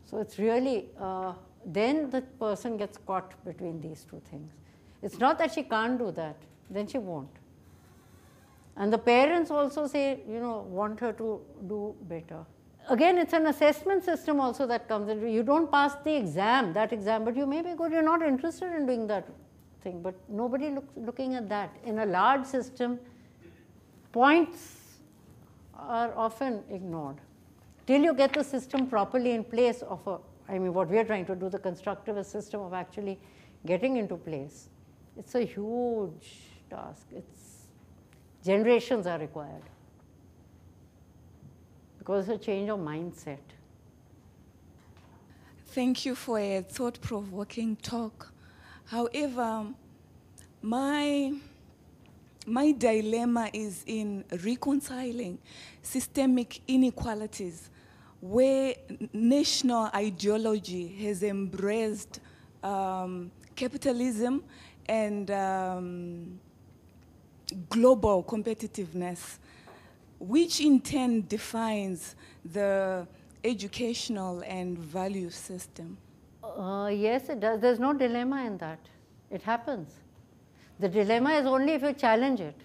So it's really, then the person gets caught between these two things. It's not that she can't do that, then she won't. And the parents also say, want her to do better. Again, it's an assessment system also that comes in. You don't pass the exam, that exam, but you may be good. You're not interested in doing that thing, but nobody looking at that. In a large system, points are often ignored. Till you get the system properly in place of what we are trying to do, the constructivist system of actually getting into place, it's a huge task. Generations are required. Because it's a change of mindset. Thank you for a thought-provoking talk. However, my dilemma is in reconciling systemic inequalities where national ideology has embraced capitalism and global competitiveness, which in turn defines the educational and value system. Yes, it does. There's no dilemma in that. It happens. The dilemma is only if you challenge it.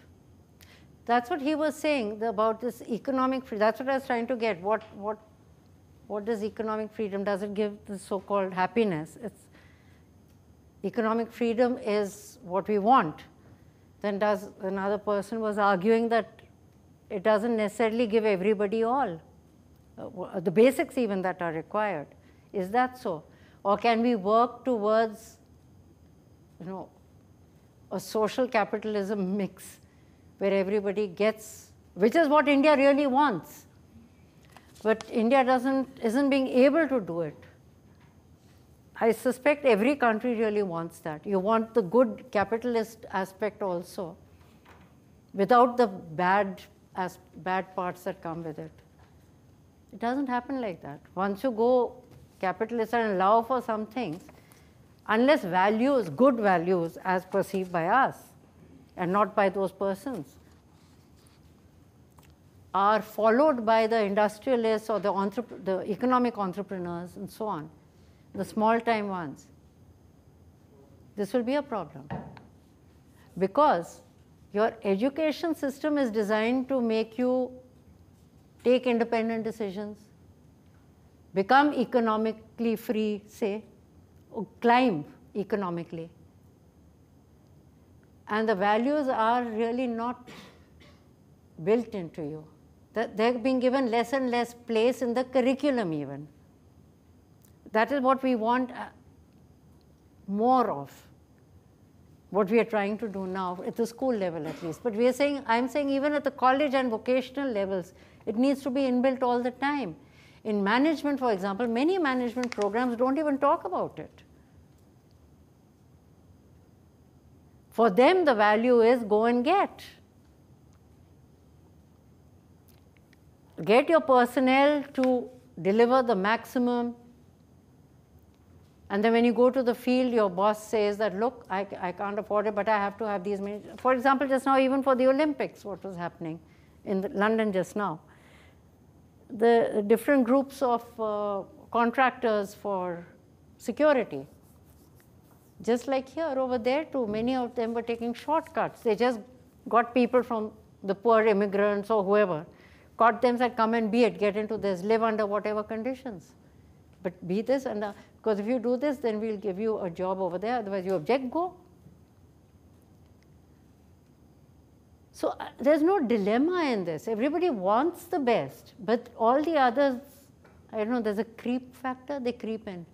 That's what he was saying about this economic freedom. That's what I was trying to get. What does economic freedom? Does it give the so-called happiness? Economic freedom is what we want. Then another person was arguing that it doesn't necessarily give everybody all, the basics even that are required. Is that so? Or can we work towards, a social capitalism mix where everybody gets, which is what India really wants. But India isn't being able to do it. I suspect every country really wants that. You want the good capitalist aspect also, without the bad parts that come with it. It doesn't happen like that. Once you go capitalist and allow for some things, unless values, good values as perceived by us and not by those persons, are followed by the industrialists or the economic entrepreneurs and so on, the small-time ones, this will be a problem. Because your education system is designed to make you take independent decisions, become economically free, say, or climb economically. And the values are really not built into you. They're being given less and less place in the curriculum even. That is what we want more of, what we are trying to do now, at the school level at least. But I'm saying even at the college and vocational levels, it needs to be inbuilt all the time. In management, for example, many management programs don't even talk about it. For them, the value is go and get. Get your personnel to deliver the maximum. And then when you go to the field, your boss says that, look, I can't afford it, but I have to have these many. For example, just now, even for the Olympics, what was happening in London just now, the different groups of contractors for security, just like here, over there too, many of them were taking shortcuts. They just got people from the poor immigrants or whoever, caught them, said, come and be it, get into this, live under whatever conditions. But be this, and because if you do this, then we'll give you a job over there, otherwise you object, go. So there's no dilemma in this. Everybody wants the best, but all the others, I don't know, there's a creep factor, they creep in.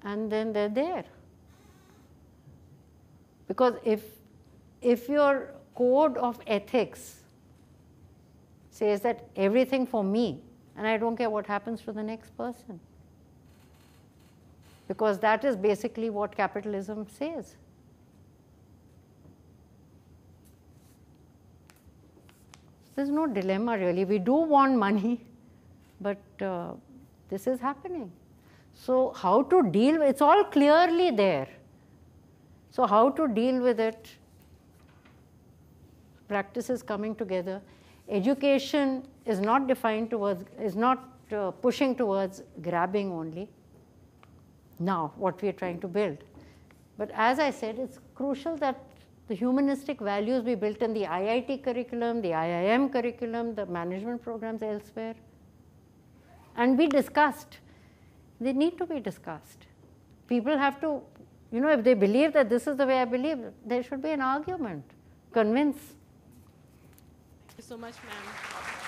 And then they're there. Because if your code of ethics says that everything for me, and I don't care what happens to the next person, because that is basically what capitalism says. There's no dilemma really. We do want money, but this is happening. So how to deal with it? It's all clearly there. So how to deal with it? Practices coming together. Education is not defined towards, is not pushing towards grabbing only. Now, what we are trying to build. But as I said, it's crucial that the humanistic values be built in the IIT curriculum, the IIM curriculum, the management programs elsewhere, and be discussed. They need to be discussed. People have to, you know, if they believe that this is the way I believe, there should be an argument. Convince. Thank you so much, ma'am.